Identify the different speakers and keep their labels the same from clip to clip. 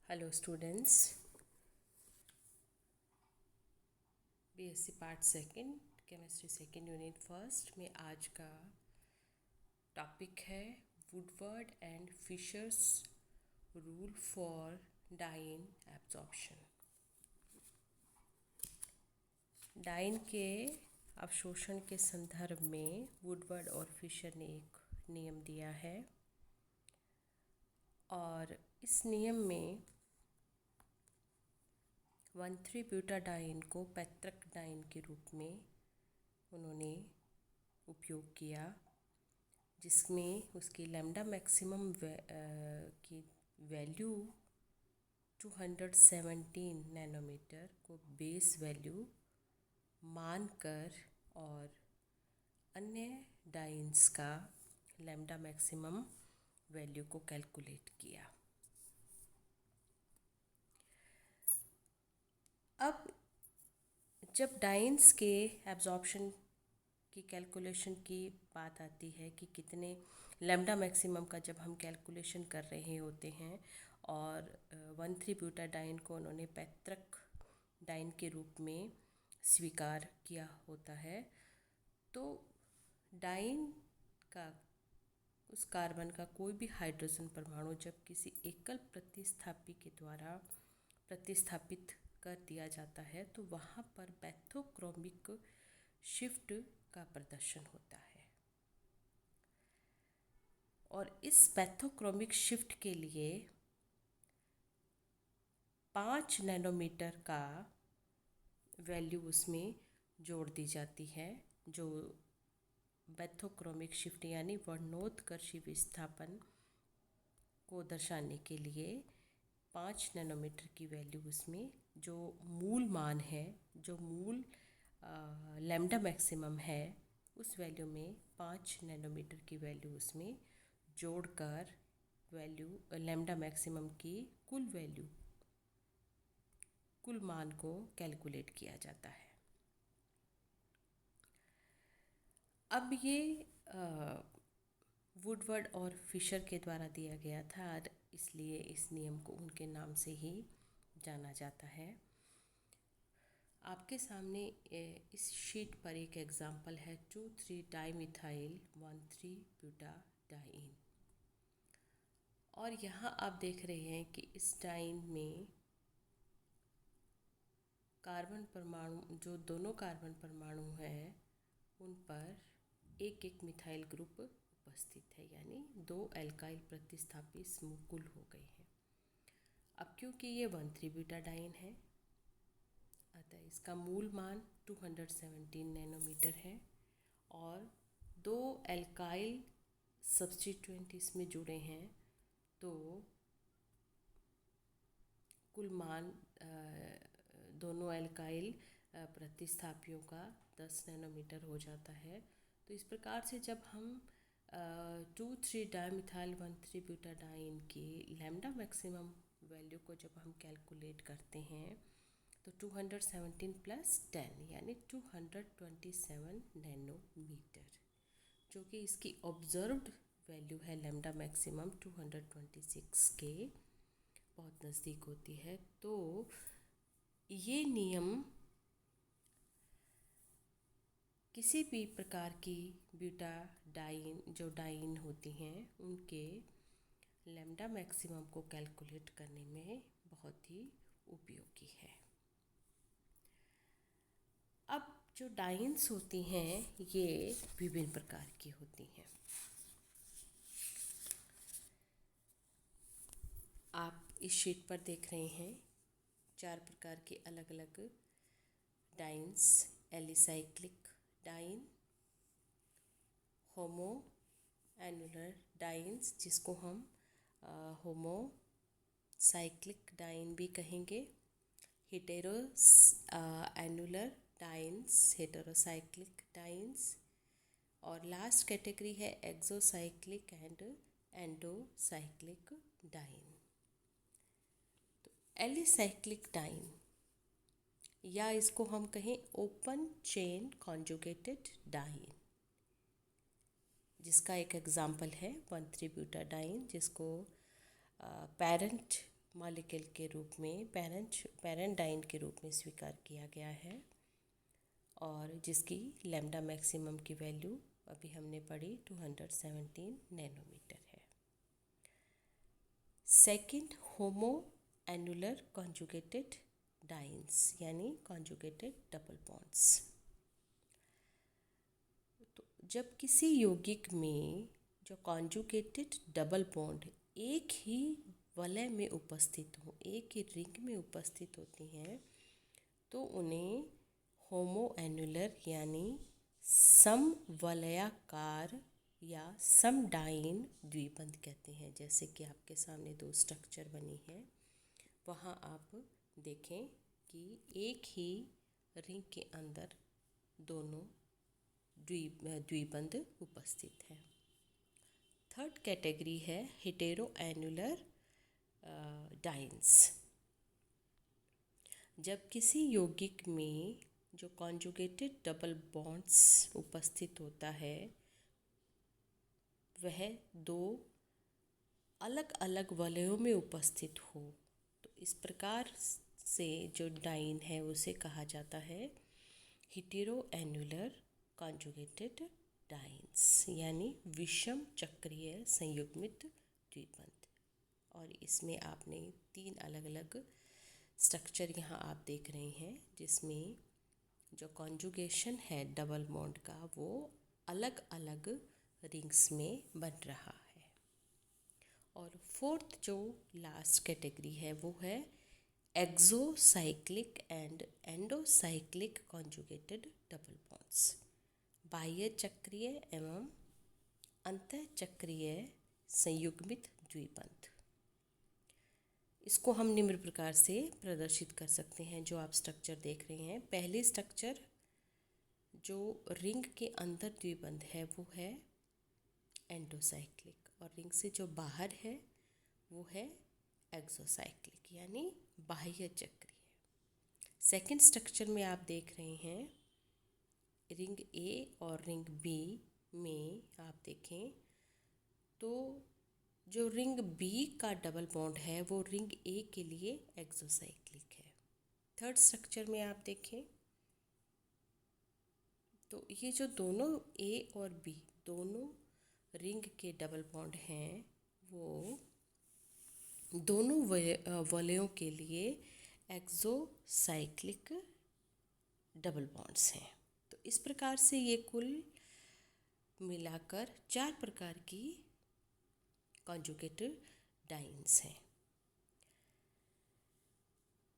Speaker 1: Hello students, BSc part second chemistry second unit first में आज का टॉपिक है Woodward and Fisher's rule for diene absorption. Diene के अवशोषण के संदर्भ में वुडवर्ड और फिशर ने एक नियम दिया है और इस नियम में 1,3-ब्यूटाडाइन को पैतृक डाइन के रूप में उन्होंने उपयोग किया, जिसमें उसकी लैम्डा मैक्सिमम की वैल्यू 217 नैनोमीटर को बेस वैल्यू मानकर और अन्य डाइन्स का लैम्डा मैक्सिमम वैल्यू को कैलकुलेट किया। अब जब डाइन्स के एब्जॉर्प्शन की कैलकुलेशन की बात आती है कि कितने लैम्डा मैक्सिमम का जब हम कैलकुलेशन कर रहे होते हैं और 1,3-ब्यूटाडाइन को उन्होंने पैतृक डाइन के रूप में स्वीकार किया होता है, तो डाइन का उस कार्बन का कोई भी हाइड्रोजन परमाणु जब किसी एकल प्रतिस्थापी के द्वारा प्रतिस्थापित कर दिया जाता है तो वहाँ पर पैथोक्रोमिक शिफ्ट का प्रदर्शन होता है और इस पैथोक्रोमिक शिफ्ट के लिए 5 नैनोमीटर का वैल्यू उसमें जोड़ दी जाती है, जो पैथोक्रोमिक शिफ्ट यानी वर्णोत्कर्षी विस्थापन को दर्शाने के लिए 5 नैनोमीटर की वैल्यू उसमें जो मूल मान है, जो मूल लैम्डा मैक्सिमम है, उस वैल्यू में 5 नैनोमीटर की वैल्यू उसमें जोड़कर वैल्यू लैम्डा मैक्सिमम की कुल मान को कैलकुलेट किया जाता है। अब ये वुडवर्ड और फिशर के द्वारा दिया गया था और इसलिए इस नियम को उनके नाम से ही जाना जाता है। आपके सामने इस शीट पर एक एग्जाम्पल है 2,3-डाइमिथाइल 1,3-ब्यूटाडाइन और यहाँ आप देख रहे हैं कि इस डाइन में कार्बन परमाणु, जो दोनों कार्बन परमाणु हैं, उन पर एक एक मिथाइल ग्रुप उपस्थित है, यानी 2 एल्काइल प्रतिस्थापी समूह कुल हो गए हैं। अब क्योंकि ये 1,3-ब्यूटाडाइन है, अतः इसका मूल मान 217 नैनोमीटर है और 2 एल्काइल सब्स्टिट्यूएंट इसमें जुड़े हैं, तो कुल मान दोनों एल्काइल प्रतिस्थापियों का 10 नैनोमीटर हो जाता है। तो इस प्रकार से जब हम 2,3-डाइमिथाइल 1,3-ब्यूटाडाइन की लैम्डा मैक्सिमम वैल्यू को जब हम कैलकुलेट करते हैं तो 217 + 10 यानी 227 नैनोमीटर, जो कि इसकी ऑब्जर्व्ड वैल्यू है लैम्डा मैक्सिमम 226 के बहुत नज़दीक होती है। तो ये नियम किसी भी प्रकार की ब्यूटाडाइन जो डाइन होती हैं उनके लैम्डा मैक्सिमम को कैलकुलेट करने में बहुत ही उपयोगी है। अब जो डाइन्स होती हैं ये विभिन्न प्रकार की होती हैं। आप इस शीट पर देख रहे हैं 4 प्रकार के अलग अलग डाइन्स: एलिसाइक्लिक डाइन, होमो एनुलर डाइन्स जिसको हम होमो साइक्लिक डाइन भी कहेंगे, hetero annular dance, heterocyclic dance, और लास्ट कैटेगरी है एक्सोसाइक्लिक एंड एंडोसाइक्लिक डाइन। तो एलिसाइक्लिक डाइन या इसको हम कहें ओपन चेन कॉन्जुगेटेड डाइन, जिसका एक एग्जाम्पल है 1,3-ब्यूटाडाइन, जिसको पेरेंट मॉलिक्यूल के रूप में पैरेंडाइन के रूप में स्वीकार किया गया है और जिसकी लैम्डा मैक्सिमम की वैल्यू अभी हमने पढ़ी 217 नैनोमीटर है। सेकंड, होमो एनुलर कॉन्जुगेटेड डाइन्स यानी कॉन्जुगेटेड डबल बॉन्ड्स। तो जब किसी यौगिक में जो कॉन्जुगेटेड डबल बॉन्ड एक ही वलय में उपस्थित हो, एक ही रिंग में उपस्थित होती हैं, तो उन्हें होमो एनुलर यानी समवलयाकार या समडाइन द्विबंध कहते हैं। जैसे कि आपके सामने दो स्ट्रक्चर बनी है, वहाँ आप देखें कि एक ही रिंग के अंदर दोनों द्विबंध उपस्थित है। थर्ड कैटेगरी है हेटेरो एनुलर डाइन्स। जब किसी यौगिक में जो कॉन्जुगेटेड डबल बॉन्ड्स उपस्थित होता है वह दो अलग अलग वलयों में उपस्थित हो, तो इस प्रकार से जो डाइन है उसे कहा जाता है हेटेरो एनुलर कॉन्जुगेटेड डाइन्स यानी विषम चक्रीय संयुग्मित द्विबंध। और इसमें आपने तीन अलग अलग स्ट्रक्चर यहाँ आप देख रहे हैं, जिसमें जो कॉन्जुगेशन है डबल बॉन्ड का वो अलग अलग रिंग्स में बन रहा है। और फोर्थ जो लास्ट कैटेगरी है वो है exocyclic and endocyclic conjugated double bonds, बाह्य चक्रीय एवं अंतःचक्रीय संयुग्मित द्विबंध। इसको हम निम्न प्रकार से प्रदर्शित कर सकते हैं। जो आप स्ट्रक्चर देख रहे हैं, पहली स्ट्रक्चर जो रिंग के अंदर द्विबंध है वो है एंडोसाइक्लिक, और रिंग से जो बाहर है वो है एक्सोसाइक्लिक यानी बाह्य चक्रीय। सेकंड स्ट्रक्चर में आप देख रहे हैं रिंग ए और रिंग बी में आप देखें तो जो रिंग बी का डबल बॉन्ड है वो रिंग ए के लिए एक्सोसाइक्लिक है। थर्ड स्ट्रक्चर में आप देखें तो ये जो दोनों ए और बी दोनों रिंग के डबल बॉन्ड हैं वो दोनों वलयों के लिए एक्सोसाइक्लिक डबल बॉन्ड्स हैं। तो इस प्रकार से ये कुल मिलाकर 4 प्रकार की कॉन्जुगेटेड डाइन्स हैं।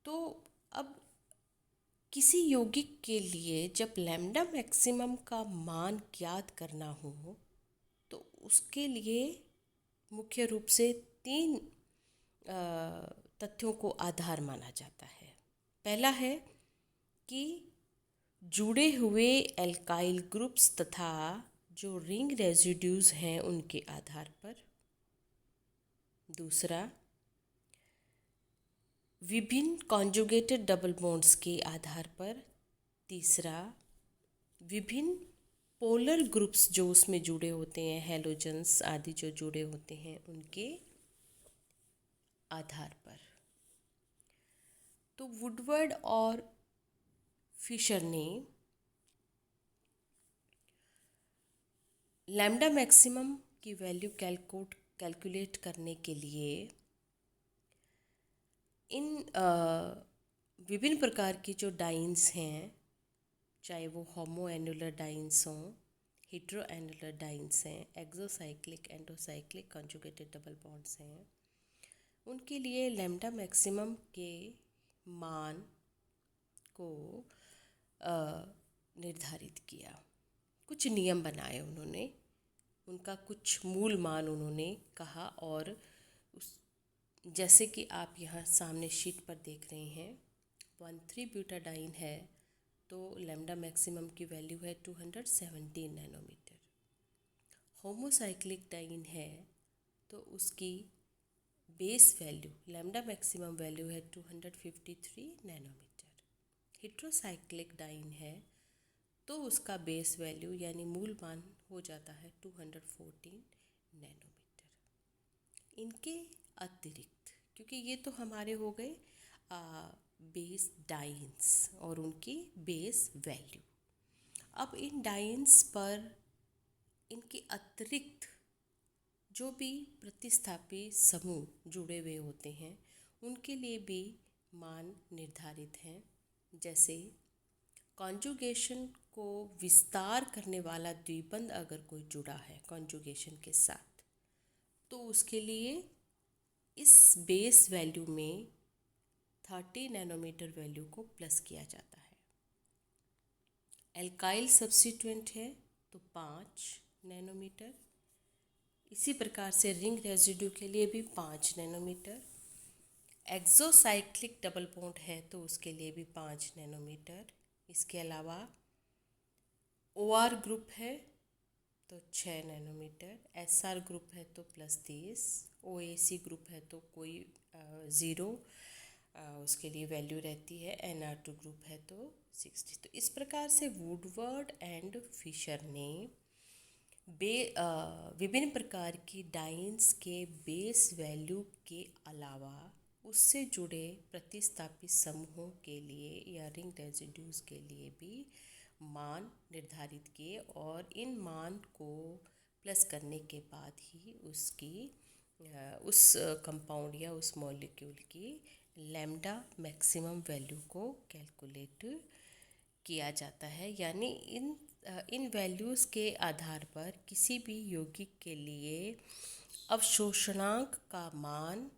Speaker 1: तो अब किसी यौगिक के लिए जब लैम्डा मैक्सिमम का मान ज्ञात करना हो तो उसके लिए मुख्य रूप से 3 तथ्यों को आधार माना जाता है। पहला है कि जुड़े हुए एल्काइल ग्रुप्स तथा जो रिंग रेजिड्यूज हैं उनके आधार पर। दूसरा, विभिन्न कॉन्जुगेटेड डबल बॉन्ड्स के आधार पर। तीसरा, विभिन्न पोलर ग्रुप्स जो उसमें जुड़े होते हैं, हैलोजन्स आदि जो जुड़े होते हैं उनके आधार पर। तो वुडवर्ड और फिशर ने लैम्डा मैक्सिमम की वैल्यू कैलकुलेट करने के लिए इन विभिन्न प्रकार की जो डाइन्स हैं, चाहे वो होमो एनुलर डाइन्स हों, हेटेरो एनुलर डाइन्स हैं, एक्सोसाइक्लिक एंडोसाइक्लिक कॉन्जुगेटेड डबल बॉन्ड्स हैं, उनके लिए लैम्डा मैक्सिमम के मान को निर्धारित किया। कुछ नियम बनाए उन्होंने, उनका कुछ मूल मान उन्होंने कहा, और उस जैसे कि आप यहाँ सामने शीट पर देख रहे हैं 1,3-ब्यूटाडाइन है तो लैम्डा मैक्सिमम की वैल्यू है 217 नैनोमीटर। होमोसाइक्लिक डाइन है तो उसकी base value lambda maximum value है 253 नैनोमीटर। हेटेरोसाइक्लिक डाइन है तो उसका बेस वैल्यू यानी मूल मान हो जाता है 214 नैनोमीटर। इनके अतिरिक्त, क्योंकि क्योंकि ये तो हमारे हो गए बेस डाइन्स और उनकी बेस वैल्यू। अब इन डाइन्स पर इनके अतिरिक्त जो भी प्रतिस्थापी समूह जुड़े हुए होते हैं उनके लिए भी मान निर्धारित हैं। जैसे कॉन्जुगेशन को विस्तार करने वाला द्विबंध अगर कोई जुड़ा है कॉन्जुगेशन के साथ, तो उसके लिए इस बेस वैल्यू में 30 नैनोमीटर वैल्यू को प्लस किया जाता है। एल्काइल सब्स्टिट्यूएंट है तो 5 नैनोमीटर। इसी प्रकार से रिंग रेजिड्यू के लिए भी 5 नैनोमीटर। एक्सोसाइक्लिक डबल बॉन्ड है तो उसके लिए भी 5 नैनोमीटर। इसके अलावा OR ग्रुप है तो 6 नैनोमीटर। SR ग्रुप है तो +30। OAC ग्रुप है तो कोई 0 उसके लिए वैल्यू रहती है। NR2 ग्रुप है तो 60। तो इस प्रकार से वुडवर्ड एंड फिशर ने विभिन्न प्रकार की डाइन्स के बेस वैल्यू के अलावा उससे जुड़े प्रतिस्थापी समूहों के लिए या रिंग रेजिड्यूज के लिए भी मान निर्धारित किए और इन मान को प्लस करने के बाद ही उस कंपाउंड या उस मॉलिक्यूल की लैम्डा मैक्सिमम वैल्यू को कैलकुलेट किया जाता है। यानी इन वैल्यूज़ के आधार पर किसी भी यौगिक के लिए अवशोषणांक का मान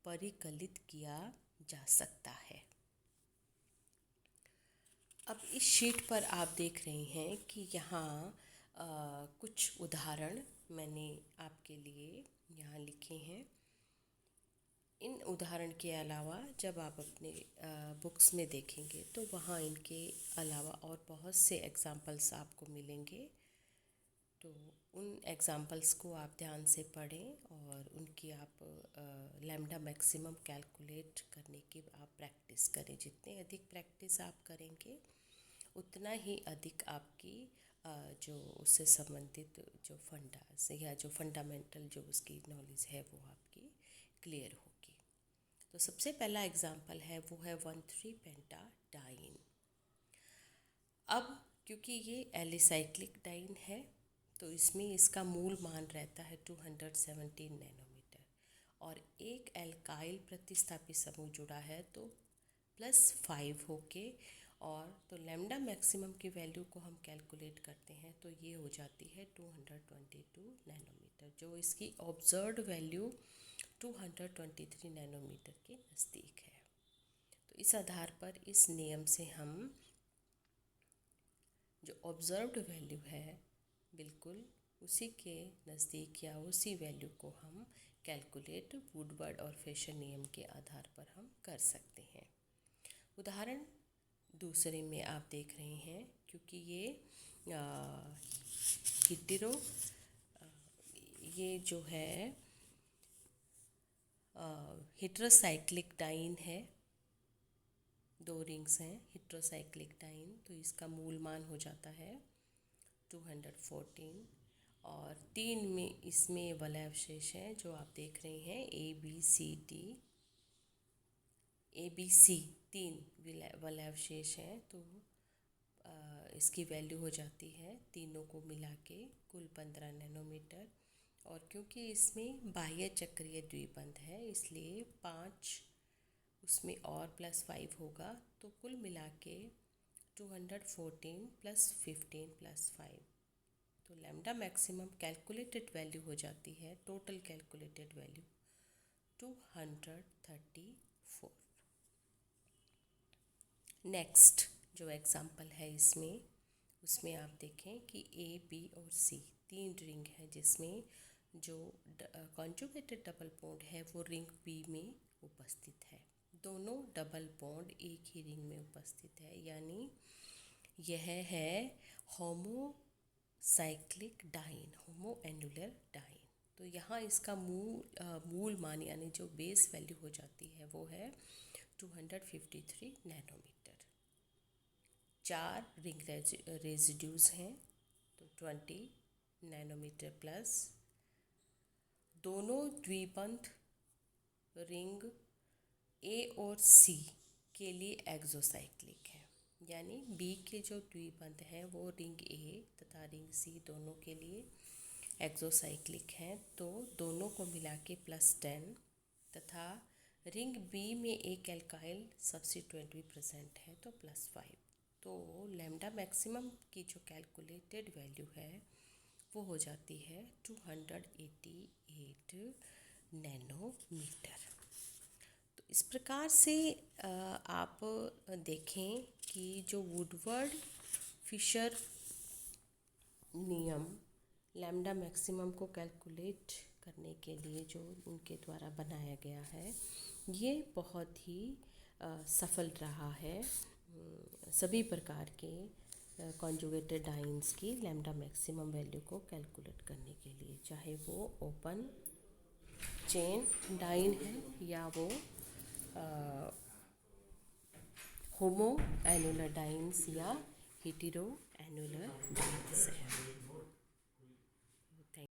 Speaker 1: परिकलित किया जा सकता है। अब इस शीट पर आप देख रहे हैं कि यहाँ कुछ उदाहरण मैंने आपके लिए यहाँ लिखे हैं। इन उदाहरण के अलावा जब आप अपने बुक्स में देखेंगे तो वहाँ इनके अलावा और बहुत से एग्ज़ाम्पल्स आपको मिलेंगे। तो उन एग्ज़ाम्पल्स को आप ध्यान से पढ़ें और उनकी आप लैम्डा मैक्सिमम कैलकुलेट करने की आप प्रैक्टिस करें। जितने अधिक प्रैक्टिस आप करेंगे उतना ही अधिक आपकी जो उससे संबंधित जो फंडास या जो फंडामेंटल जो उसकी नॉलेज है वो आपकी क्लियर होगी। तो सबसे पहला एग्जाम्पल है वो है 1,3 पेंटाडाइन। अब क्योंकि ये एलिसाइक्लिक डाइन है तो इसमें इसका मूल मान रहता है 217 नैनोमीटर और एक एल्काइल प्रतिस्थापी समूह जुड़ा है तो +5 होके और तो लैम्डा मैक्सिमम की वैल्यू को हम कैलकुलेट करते हैं तो ये हो जाती है 222 नैनोमीटर, जो इसकी ऑब्जर्व्ड वैल्यू 223 नैनोमीटर के नज़दीक है। तो इस आधार पर इस नियम से हम जो ऑब्जर्व्ड वैल्यू है बिल्कुल उसी के नज़दीक या उसी वैल्यू को हम कैलकुलेट वुडवर्ड और फिशर नियम के आधार पर हम कर सकते हैं। उदाहरण दूसरे में आप देख रहे हैं क्योंकि ये हिटेरो ये जो है हेटेरोसाइक्लिक डाइन है, 2 रिंग्स हैं हेटेरोसाइक्लिक डाइन, तो इसका मूल मान हो जाता है 214 और 3 में इसमें वलय अवशेष हैं जो आप देख रहे हैं ABC 3 वलय अवशेष हैं। तो इसकी वैल्यू हो जाती है तीनों को मिला के कुल 15 नैनोमीटर और क्योंकि इसमें बाह्य चक्रीय द्विबंध है इसलिए 5 उसमें और +5 होगा तो कुल मिला के 214 + 15 + 5 तो लैम्डा मैक्सिमम कैलकुलेटेड वैल्यू हो जाती है टोटल कैलकुलेटेड वैल्यू 234। नेक्स्ट जो एग्ज़ाम्पल है उसमें आप देखें कि A, B और C 3 रिंग है जिसमें जो कॉन्जुगेटेड डबल बॉन्ड है वो रिंग B में उपस्थित है। दोनों डबल बॉन्ड एक ही रिंग में उपस्थित है यानी यह है होमोसाइक्लिक डाइन, होमोएनुलर डाइन। तो यहाँ इसका मूल मान यानी जो बेस वैल्यू हो जाती है वो है 253 नैनोमीटर। 4 रिंग रेजिड्यूज हैं तो 20 नैनोमीटर प्लस। दोनों द्विबंध रिंग ए और सी के लिए एक्सोसाइक्लिक है, यानी बी के जो द्विबंध हैं वो रिंग ए तथा रिंग सी दोनों के लिए एक्सोसाइक्लिक हैं, तो दोनों को मिला के +10 तथा रिंग बी में एक एल्काइल सब्स्टिट्यूएंट भी प्रेजेंट है तो +5। तो लैम्डा मैक्सिमम की जो कैलकुलेटेड वैल्यू है वो हो जाती है 288 नैनोमीटर। तो इस प्रकार से आप देखें कि जो वुडवर्ड फिशर नियम लैम्डा मैक्सिमम को कैलकुलेट करने के लिए जो उनके द्वारा बनाया गया है ये बहुत ही सफल रहा है सभी प्रकार के कॉन्जुगेटेड डाइन्स की लैम्डा मैक्सिमम वैल्यू को कैलकुलेट करने के लिए, चाहे वो ओपन चेन डाइन है या वो होमो एनुलर डाइन्स या हेटेरो एनुलर डाइन्स।